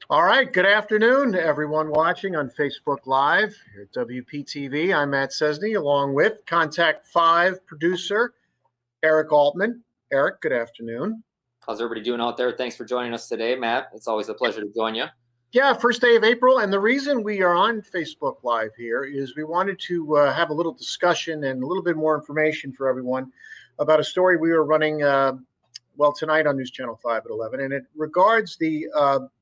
All right, good afternoon to everyone watching on Facebook Live here at WPTV. I'm Matt Cesney, along with Contact 5 producer Eric Altman. Eric, good afternoon. How's everybody doing out there? Thanks for joining us today, Matt. It's always a pleasure to join you. Yeah, first day of April, and the reason we are on Facebook Live here is we wanted to have a little discussion and a little bit more information for everyone about a story we were running tonight on News Channel 5 at 11, and it regards the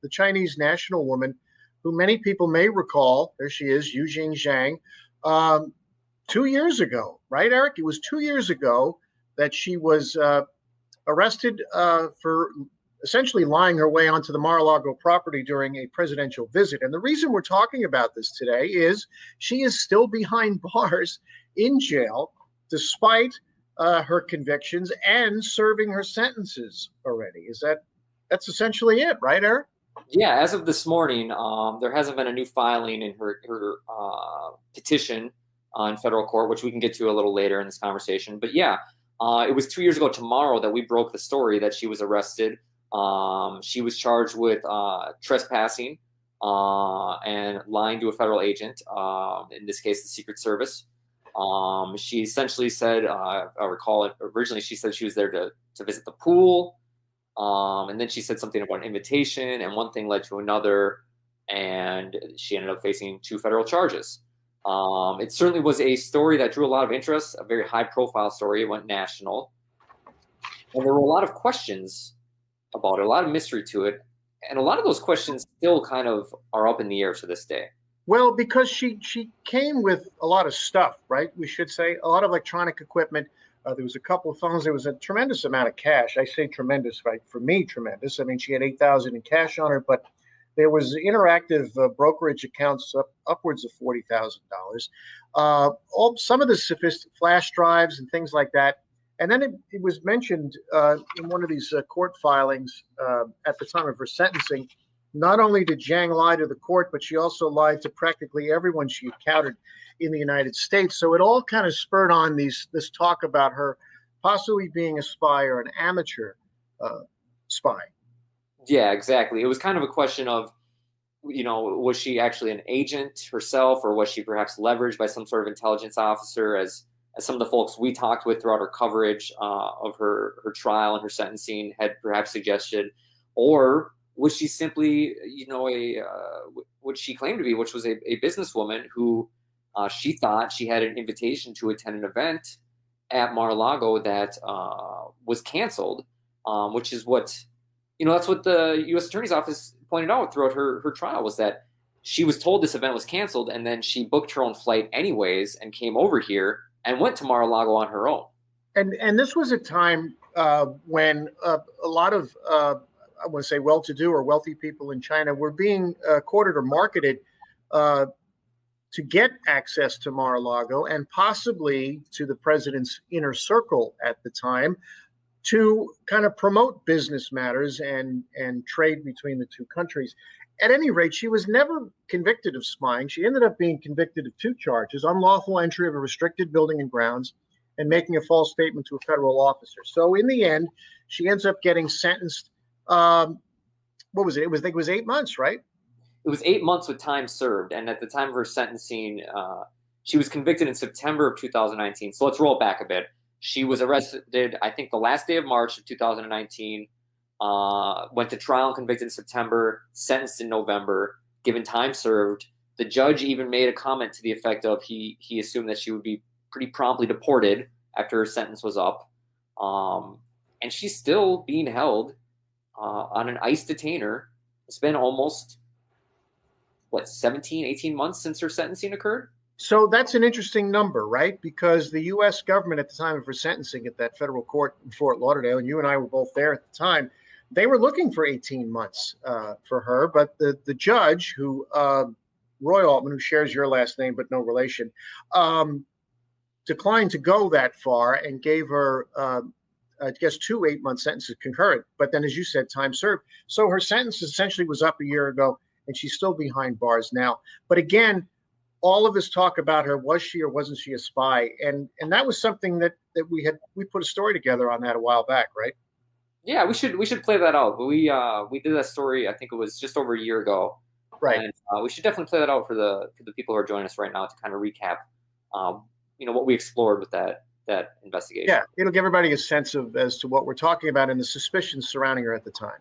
Chinese national woman who many people may recall. There she is, Yujing Zhang. 2 years ago, right, Eric? It was 2 years ago that she was arrested for essentially lying her way onto the Mar-a-Lago property during a presidential visit. And the reason we're talking about this today is she is still behind bars in jail, despite her convictions and serving her sentences already. That's essentially it, right, Eric? Yeah, as of this morning, there hasn't been a new filing in her petition on federal court, which we can get to a little later in this conversation. But yeah, it was 2 years ago tomorrow that we broke the story that she was arrested. She was charged with trespassing and lying to a federal agent, in this case, the Secret Service. She essentially said, I recall it originally, she said she was there to visit the pool. And then she said something about an invitation, and one thing led to another, and she ended up facing 2 federal charges. It certainly was a story that drew a lot of interest, a very high profile story. It went national. And there were a lot of questions about it, a lot of mystery to it. And a lot of those questions still kind of are up in the air to this day. Well, because she came with a lot of stuff, right? We should say a lot of electronic equipment. There was a couple of phones. There was a tremendous amount of cash. I say tremendous, right? For me, tremendous. I mean, she had $8,000 in cash on her, but there was interactive brokerage accounts upwards of $40,000. Some of the sophisticated flash drives and things like that. And then it was mentioned in one of these court filings at the time of her sentencing. Not only did Zhang lie to the court, but she also lied to practically everyone she encountered in the United States. So it all kind of spurred on this talk about her possibly being a spy or an amateur spy. Yeah, exactly. It was kind of a question of, was she actually an agent herself, or was she perhaps leveraged by some sort of intelligence officer, as some of the folks we talked with throughout her coverage of her trial and her sentencing had perhaps suggested, or was she simply, what she claimed to be, which was a businesswoman who she thought she had an invitation to attend an event at Mar-a-Lago that was canceled, which is what, that's what the U.S. Attorney's Office pointed out throughout her trial, was that she was told this event was canceled, and then she booked her own flight anyways and came over here and went to Mar-a-Lago on her own. And this was a time when a lot of I want to say well-to-do or wealthy people in China were being courted or marketed to get access to Mar-a-Lago and possibly to the president's inner circle at the time to kind of promote business matters and trade between the two countries. At any rate, she was never convicted of spying. She ended up being convicted of 2 charges: unlawful entry of a restricted building and grounds and making a false statement to a federal officer. So in the end, she ends up getting sentenced. What was it? I think it was 8 months, right? It was 8 months with time served. And at the time of her sentencing, she was convicted in September of 2019. So let's roll back a bit. She was arrested, I think, the last day of March of 2019, went to trial and convicted in September, sentenced in November, given time served. The judge even made a comment to the effect of he assumed that she would be pretty promptly deported after her sentence was up. And she's still being held on an ICE detainer. It's been almost, 17, 18 months since her sentencing occurred? So that's an interesting number, right? Because the U.S. government at the time of her sentencing at that federal court in Fort Lauderdale, and you and I were both there at the time, they were looking for 18 months for her. But the judge, who Roy Altman, who shares your last name but no relation, declined to go that far and gave her, I guess, 2 8-month sentences concurrent. But then, as you said, time served. So her sentence essentially was up a year ago, and she's still behind bars now. But again, all of this talk about her, was she or wasn't she a spy? And that was something that we put a story together on that a while back, right? Yeah, we should play that out. But we did that story. I think it was just over a year ago, Right. and we should definitely play that out for the people who are joining us right now to kind of recap, what we explored with that investigation. Yeah, it'll give everybody a sense of as to what we're talking about and the suspicions surrounding her at the time.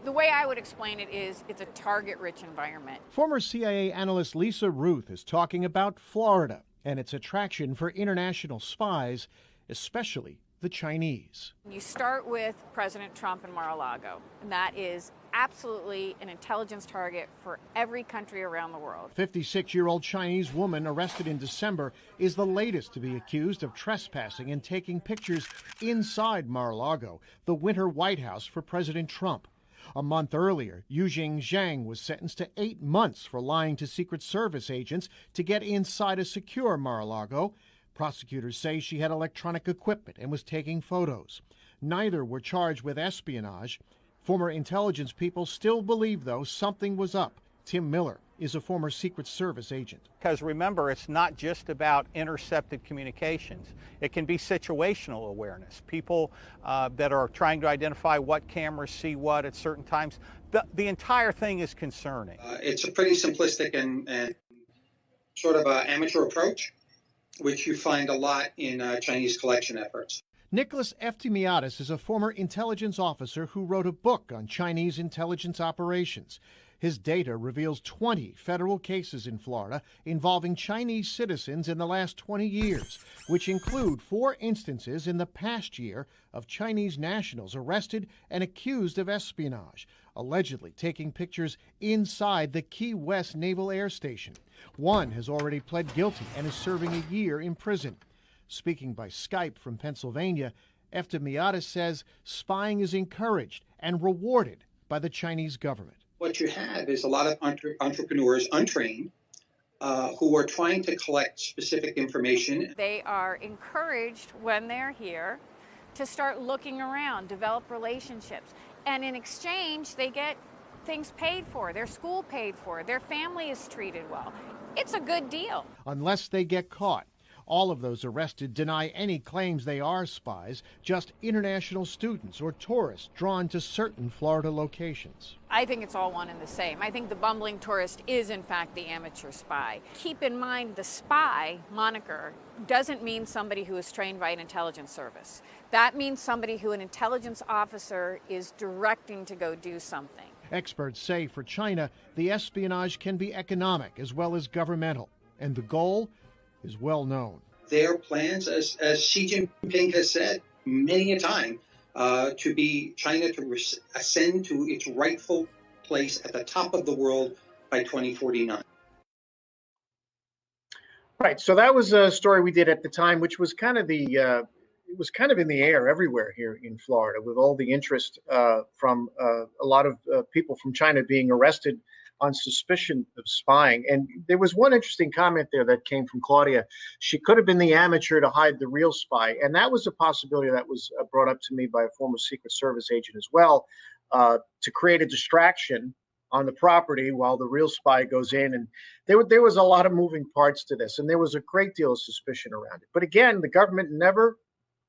The way I would explain it is it's a target-rich environment. Former CIA analyst Lisa Ruth is talking about Florida and its attraction for international spies, especially the Chinese. You start with President Trump and Mar-a-Lago, and that is absolutely an intelligence target for every country around the world. 56-year-old Chinese woman arrested in December is the latest to be accused of trespassing and taking pictures inside Mar-a-Lago, the winter White House for President Trump. A month earlier, Yujing Zhang was sentenced to 8 months for lying to Secret Service agents to get inside a secure Mar-a-Lago. Prosecutors say she had electronic equipment and was taking photos. Neither were charged with espionage. Former intelligence people still believe, though, something was up. Tim Miller is a former Secret Service agent. Because remember, it's not just about intercepted communications. It can be situational awareness. People that are trying to identify what cameras see what at certain times. The entire thing is concerning. It's a pretty simplistic and sort of amateur approach, which you find a lot in Chinese collection efforts. Nicholas Eftimiadis is a former intelligence officer who wrote a book on Chinese intelligence operations. His data reveals 20 federal cases in Florida involving Chinese citizens in the last 20 years, which include 4 instances in the past year of Chinese nationals arrested and accused of espionage, allegedly taking pictures inside the Key West Naval Air Station. One has already pled guilty and is serving a year in prison. Speaking by Skype from Pennsylvania, Eftimiadis says spying is encouraged and rewarded by the Chinese government. What you have is a lot of entrepreneurs, untrained, who are trying to collect specific information. They are encouraged when they're here to start looking around, develop relationships, and in exchange they get things paid for, their school paid for, their family is treated well. It's a good deal. Unless they get caught. All of those arrested deny any claims they are spies, just international students or tourists drawn to certain Florida locations. I think it's all one and the same. I think the bumbling tourist is, in fact, the amateur spy. Keep in mind, the spy moniker doesn't mean somebody who is trained by an intelligence service. That means somebody who an intelligence officer is directing to go do something. Experts say for China, the espionage can be economic as well as governmental, and the goal is well known. Their plans, as Xi Jinping has said many a time, to be China to ascend to its rightful place at the top of the world by 2049. Right. So that was a story we did at the time, which was kind of it was kind of in the air everywhere here in Florida, with all the interest from a lot of people from China being arrested on suspicion of spying. And there was one interesting comment there that came from Claudia. She could have been the amateur to hide the real spy. And that was a possibility that was brought up to me by a former Secret Service agent as well, to create a distraction on the property while the real spy goes in. And there was a lot of moving parts to this, and there was a great deal of suspicion around it. But again, the government never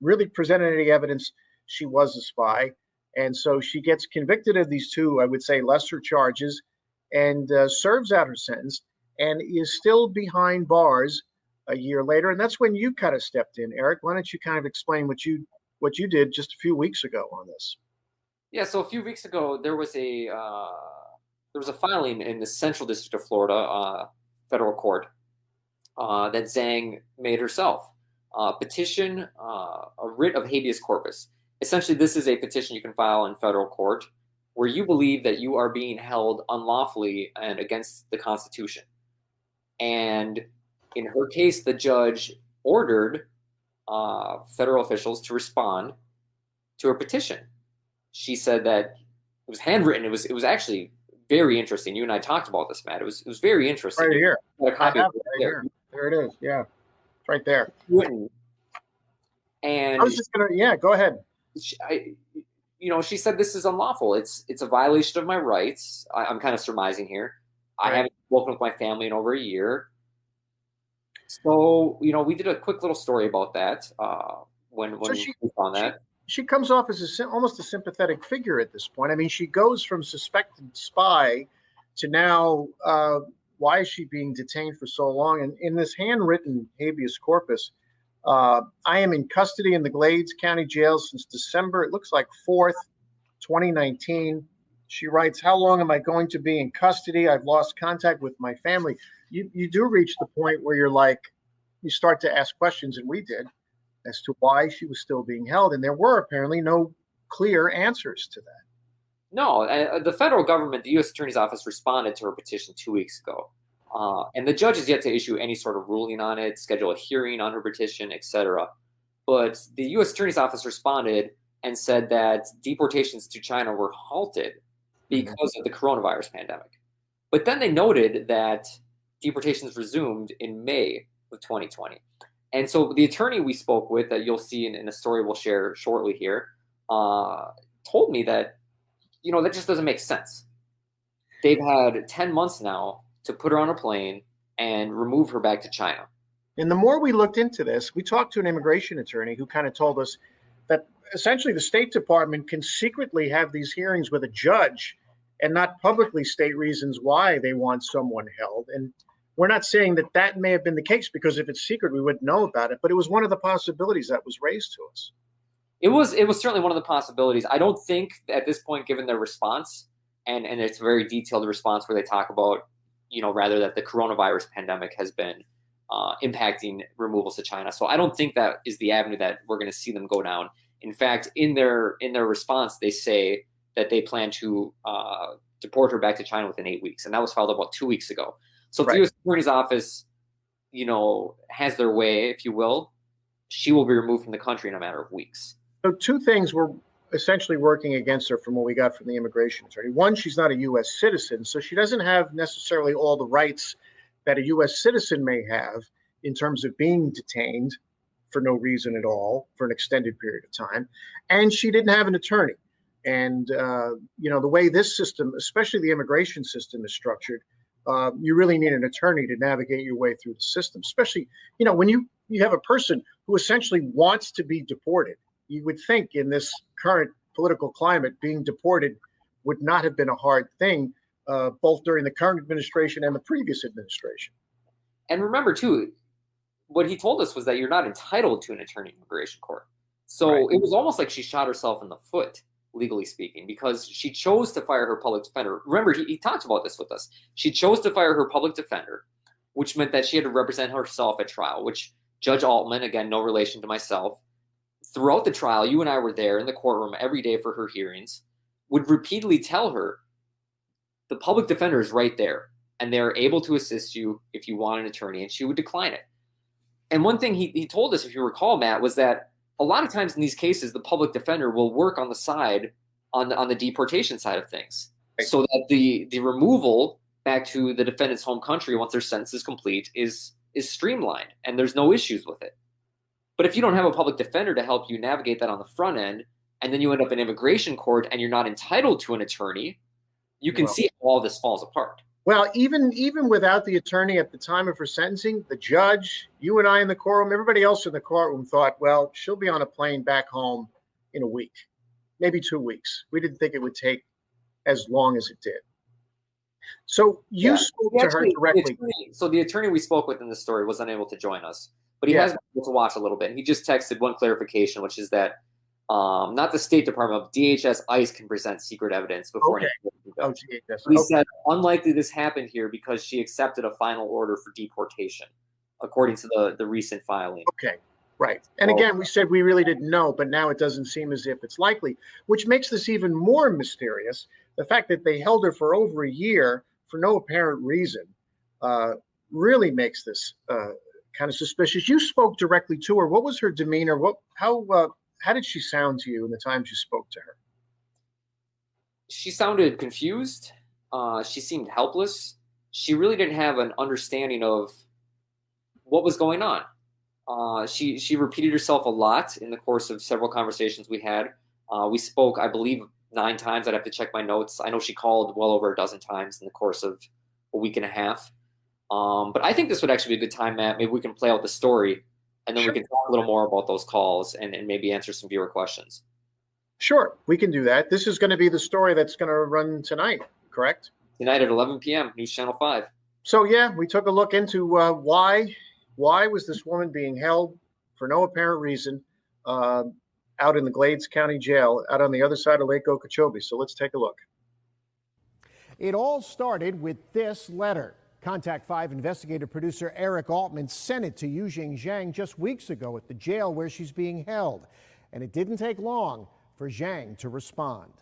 really presented any evidence she was a spy. And so she gets convicted of these 2, I would say, lesser charges, and serves out her sentence and is still behind bars a year later. And that's when you kind of stepped in, Eric. Why don't you kind of explain what you did just a few weeks ago on this? Yeah, so a few weeks ago, there was a filing in the Central District of Florida federal court that Zhang made herself. Petition, a writ of habeas corpus. Essentially, this is a petition you can file in federal court where you believe that you are being held unlawfully and against the Constitution. And in her case, the judge ordered federal officials to respond to her petition. She said that it was handwritten. It was actually very interesting. You and I talked about this, Matt. It was very interesting. Right here. I have it right here. There it is. Yeah, it's right there. And I was just gonna, go ahead. She said this is unlawful. It's a violation of my rights. I'm kind of surmising here. Right. I haven't spoken with my family in over a year. So, we did a quick little story about that when we found that. she comes off as almost a sympathetic figure at this point. I mean, she goes from suspected spy to now, why is she being detained for so long? And in this handwritten habeas corpus, I am in custody in the Glades County Jail since December, it looks like 4th, 2019. She writes, how long am I going to be in custody? I've lost contact with my family. You do reach the point where you're like, you start to ask questions, and we did, as to why she was still being held. And there were apparently no clear answers to that. No, the federal government, the U.S. Attorney's Office, responded to her petition 2 weeks ago. And the judge has yet to issue any sort of ruling on it, schedule a hearing on her petition, etc. But the U.S. Attorney's Office responded and said that deportations to China were halted because of the coronavirus pandemic. But then they noted that deportations resumed in May of 2020. And so the attorney we spoke with, that you'll see in a story we'll share shortly here, told me that, that just doesn't make sense. They've had 10 months now to put her on a plane and remove her back to China. And the more we looked into this, we talked to an immigration attorney who kind of told us that essentially the State Department can secretly have these hearings with a judge and not publicly state reasons why they want someone held. And we're not saying that that may have been the case, because if it's secret, we wouldn't know about it. But it was one of the possibilities that was raised to us. It was certainly one of the possibilities. I don't think at this point, given their response, and it's a very detailed response where they talk about, rather that the coronavirus pandemic has been impacting removals to China. So I don't think that is the avenue that we're going to see them go down. In fact, in their response, they say that they plan to deport her back to China within 8 weeks, and that was filed about 2 weeks ago. So if the U.S. Attorney's Office, has their way, if you will, she will be removed from the country in a matter of weeks. So two things were essentially working against her from what we got from the immigration attorney. One, she's not a U.S. citizen, so she doesn't have necessarily all the rights that a U.S. citizen may have in terms of being detained for no reason at all for an extended period of time. And she didn't have an attorney. And, the way this system, especially the immigration system, is structured, you really need an attorney to navigate your way through the system, especially, when you have a person who essentially wants to be deported. You would think in this current political climate, being deported would not have been a hard thing, both during the current administration and the previous administration. And remember, too, what he told us was that you're not entitled to an attorney in immigration court. So It was almost like she shot herself in the foot, legally speaking, because she chose to fire her public defender. Remember, he talked about this with us. She chose to fire her public defender, which meant that she had to represent herself at trial, which Judge Altman, again, no relation to myself, throughout the trial, you and I were there in the courtroom every day for her hearings, would repeatedly tell her, the public defender is right there, and they're able to assist you if you want an attorney, and she would decline it. And one thing he told us, if you recall, Matt, was that a lot of times in these cases, the public defender will work on the side, on the deportation side of things, so that the removal back to the defendant's home country once their sentence is complete is streamlined, and there's no issues with it. But if you don't have a public defender to help you navigate that on the front end, and then you end up in immigration court and you're not entitled to an attorney, you can see how all this falls apart. Well, even without the attorney at the time of her sentencing, the judge, you and I in the courtroom, everybody else in the courtroom thought, well, she'll be on a plane back home in a week, maybe 2 weeks. We didn't think it would take as long as it did. So you spoke to her directly. The attorney we spoke with in the story was unable to join us, but he has been able to watch a little bit. He just texted one clarification, which is that not the State Department, but DHS ICE can present secret evidence before he said, unlikely this happened here because she accepted a final order for deportation, according to the recent filing. Okay, right. And again, we said we really didn't know, but now it doesn't seem as if it's likely, which makes this even more mysterious. The fact that they held her for over a year for no apparent reason really makes this kind of suspicious. You spoke directly to her. What was her demeanor? How did she sound to you in the times you spoke to her? She sounded confused. She seemed helpless. She really didn't have an understanding of what was going on. She repeated herself a lot in the course of several conversations we had. We spoke, I believe, 9 times. I'd have to check my notes. I know she called well over a dozen times in the course of a week and a half. But I think this would actually be a good time, Matt. Maybe we can play out the story, and then we can talk a little more about those calls and maybe answer some viewer questions. Sure, we can do that. This is going to be the story that's going to run tonight, correct? Tonight at 11 p.m., News Channel 5. So yeah, we took a look into why was this woman being held for no apparent reason out in the Glades County Jail, out on the other side of Lake Okeechobee. So let's take a look. It all started with this letter. Contact 5 investigative producer Eric Altman sent it to Yujing Zhang just weeks ago at the jail where she's being held. And it didn't take long for Zhang to respond.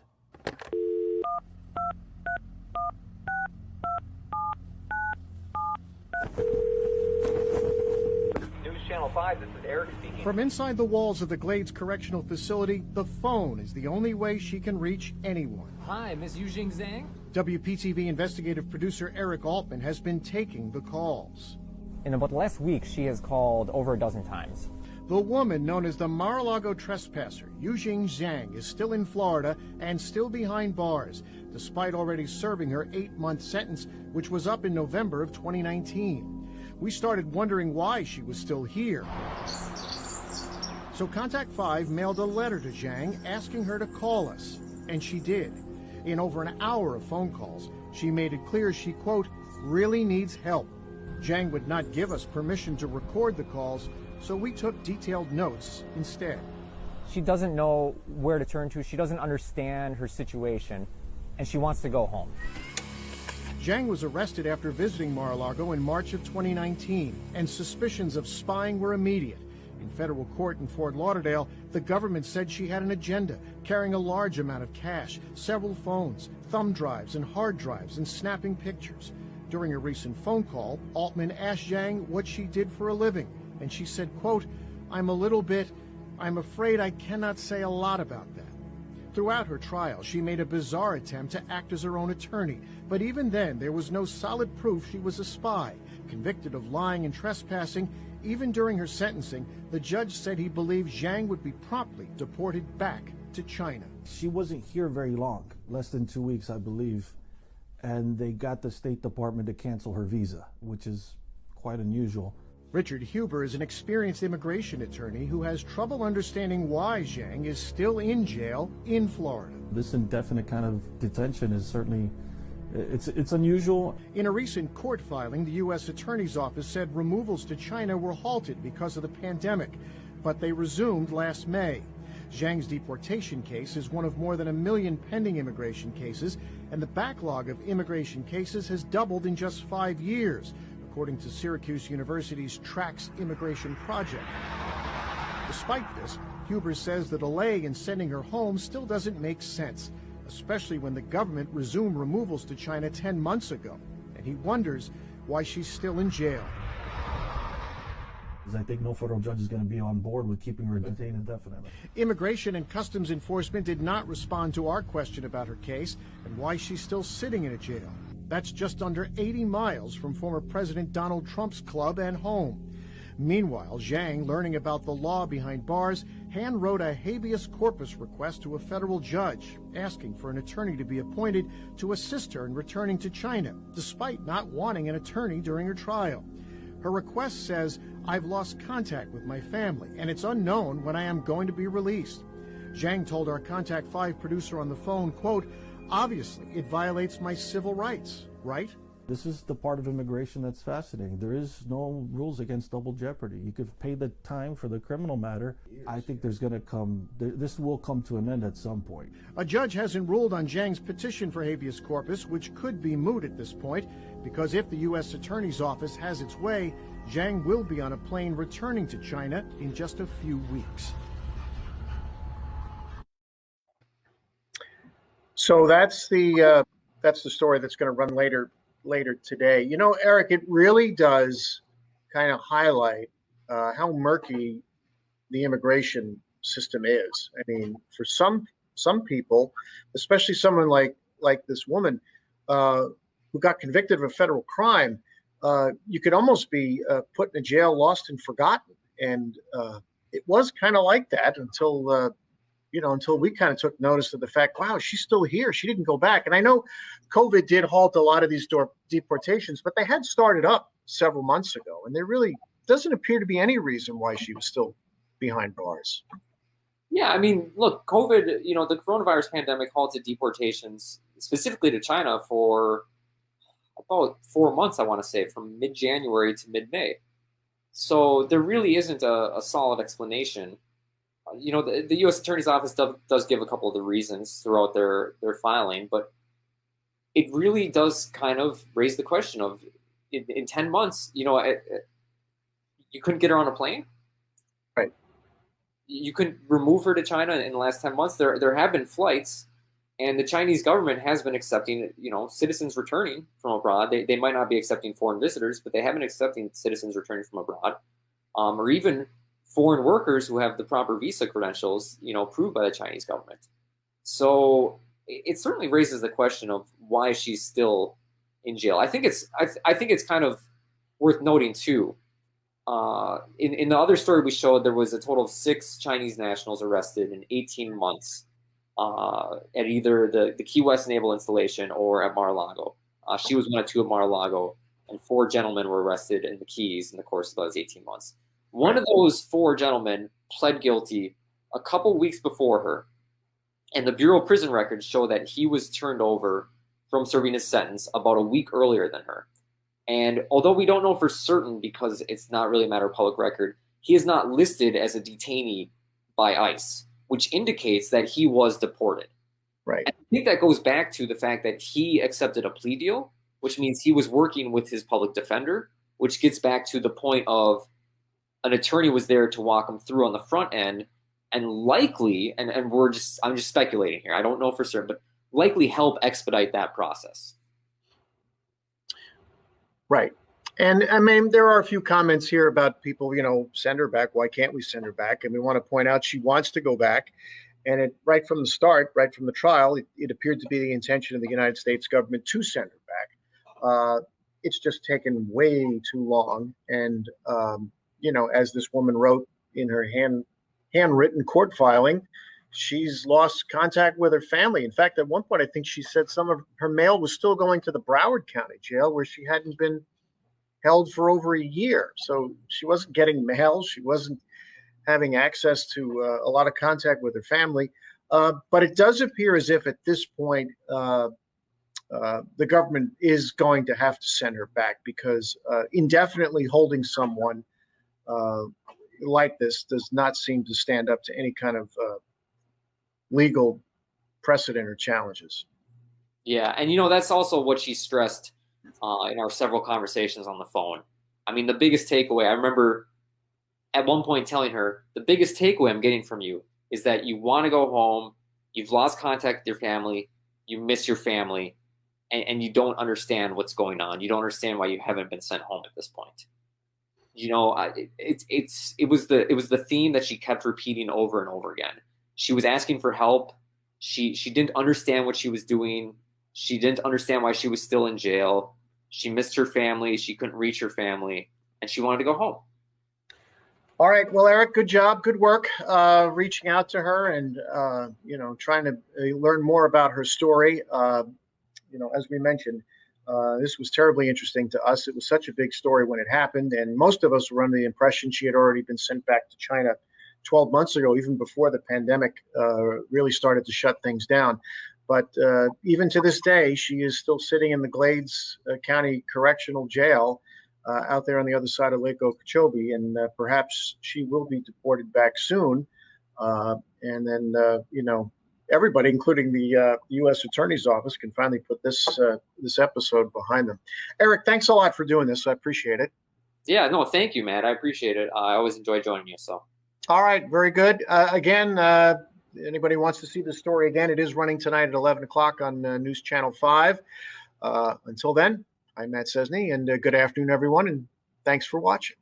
News Channel 5, this is Eric speaking. From inside the walls of the Glades Correctional Facility, the phone is the only way she can reach anyone. Hi, Miss Yujing Zhang. WPTV investigative producer Eric Altman has been taking the calls. In about the last week, she has called over a dozen times. The woman known as the Mar-a-Lago trespasser, Yujing Zhang, is still in Florida and still behind bars, despite already serving her 8-month sentence, which was up in November of 2019. We started wondering why she was still here. So Contact 5 mailed a letter to Zhang asking her to call us, and she did. In over an hour of phone calls, she made it clear she, quote, really needs help. Zhang would not give us permission to record the calls, so we took detailed notes instead. She doesn't know where to turn to. She doesn't understand her situation, and she wants to go home. Zhang was arrested after visiting Mar-a-Lago in March of 2019, and suspicions of spying were immediate. In federal court in Fort Lauderdale, the government said she had an agenda, carrying a large amount of cash, several phones, thumb drives and hard drives, and snapping pictures. During a recent phone call, Altman asked Zhang what she did for a living, and she said, quote, I'm afraid I cannot say a lot about that. Throughout her trial, she made a bizarre attempt to act as her own attorney, but even then, there was no solid proof she was a spy. Convicted of lying and trespassing, even during her sentencing, the judge said he believed Zhang would be promptly deported back to China. She wasn't here very long, less than 2 weeks, I believe, and they got the State Department to cancel her visa, which is quite unusual. Richard Huber is an experienced immigration attorney who has trouble understanding why Zhang is still in jail in Florida. This indefinite kind of detention is certainly, it's unusual. In a recent court filing, the U.S. Attorney's Office said removals to China were halted because of the pandemic, but they resumed last May. Zhang's deportation case is one of more than 1 million pending immigration cases, and the backlog of immigration cases has doubled in just 5 years, according to Syracuse University's TRACS Immigration Project. Despite this, Huber says the delay in sending her home still doesn't make sense, especially when the government resumed removals to China 10 months ago, and he wonders why she's still in jail. I think no federal judge is going to be on board with keeping her detained indefinitely. Immigration and Customs Enforcement did not respond to our question about her case and why she's still sitting in a jail. That's just under 80 miles from former President Donald Trump's club and home. Meanwhile, Zhang, learning about the law behind bars, hand-wrote a habeas corpus request to a federal judge, asking for an attorney to be appointed to assist her in returning to China, despite not wanting an attorney during her trial. Her request says, I've lost contact with my family, and it's unknown when I am going to be released. Zhang told our Contact 5 producer on the phone, quote, obviously, it violates my civil rights, right? This is the part of immigration that's fascinating. There is no rules against double jeopardy. You could pay the time for the criminal matter. I think this will come to an end at some point. A judge hasn't ruled on Zhang's petition for habeas corpus, which could be moot at this point, because if the U.S. Attorney's Office has its way, Zhang will be on a plane returning to China in just a few weeks. So that's the story that's going to run later today. You know, Eric, it really does kind of highlight how murky the immigration system is. I mean, for some people, especially someone like this woman who got convicted of a federal crime, you could almost be put in a jail, lost and forgotten. And it was kind of like that until we kind of took notice of the fact, wow, she's still here. She didn't go back. And I know COVID did halt a lot of these deportations, but they had started up several months ago. And there really doesn't appear to be any reason why she was still behind bars. Yeah, I mean, look, COVID, the coronavirus pandemic halted deportations specifically to China for about 4 months, I want to say, from mid-January to mid-May. So there really isn't a solid explanation. The U.S. Attorney's Office does give a couple of the reasons throughout their filing, but it really does kind of raise the question of, in 10 months, you couldn't get her on a plane? Right. You couldn't remove her to China in the last 10 months? There have been flights, and the Chinese government has been accepting, citizens returning from abroad. They might not be accepting foreign visitors, but they have been accepting citizens returning from abroad, or even foreign workers who have the proper visa credentials, approved by the Chinese government. So it certainly raises the question of why she's still in jail. I think it's kind of worth noting too. In the other story we showed, there was a total of 6 Chinese nationals arrested in 18 months at either the Key West Naval Installation or at Mar-a-Lago. She was one of 2 at Mar-a-Lago, and 4 gentlemen were arrested in the Keys in the course of those 18 months. One of those 4 gentlemen pled guilty a couple weeks before her, and the Bureau of Prison Records show that he was turned over from serving his sentence about a week earlier than her. And although we don't know for certain because it's not really a matter of public record, he is not listed as a detainee by ICE, which indicates that he was deported. Right. And I think that goes back to the fact that he accepted a plea deal, which means he was working with his public defender, which gets back to the point of an attorney was there to walk him through on the front end, and likely, and I'm just speculating here, I don't know for certain, but likely help expedite that process. Right. And I mean, there are a few comments here about people, send her back. Why can't we send her back? And we want to point out she wants to go back. And right from the start, right from the trial, it appeared to be the intention of the United States government to send her back. It's just taken way too long. And, as this woman wrote in her handwritten court filing, she's lost contact with her family. In fact, at one point, I think she said some of her mail was still going to the Broward County jail, where she hadn't been held for over a year. So she wasn't getting mail. She wasn't having access to a lot of contact with her family. But it does appear as if at this point, the government is going to have to send her back, because indefinitely holding someone like this does not seem to stand up to any kind of legal precedent or challenges. Yeah, and that's also what she stressed in our several conversations on the phone. I mean, the biggest takeaway, I remember at one point telling her, the biggest takeaway I'm getting from you is that you want to go home, you've lost contact with your family, you miss your family, and you don't understand what's going on. You don't understand why you haven't been sent home at this point. It was the theme that she kept repeating over and over again. She was asking for help. She didn't understand what she was doing. She didn't understand why she was still in jail. She missed her family. She couldn't reach her family, and she wanted to go home. All right. Well, Eric, good job. Good work reaching out to her and, trying to learn more about her story. As we mentioned, this was terribly interesting to us. It was such a big story when it happened, and most of us were under the impression she had already been sent back to China 12 months ago, even before the pandemic really started to shut things down. But even to this day, she is still sitting in the Glades County Correctional Jail out there on the other side of Lake Okeechobee, and perhaps she will be deported back soon. And then, everybody, including the U.S. Attorney's Office, can finally put this episode behind them. Eric, thanks a lot for doing this. I appreciate it. Yeah, no, thank you, Matt. I appreciate it. I always enjoy joining you. So. All right, very good. Again, anybody wants to see the story again, it is running tonight at 11 o'clock on News Channel 5. Until then, I'm Matt Cesny, and good afternoon, everyone, and thanks for watching.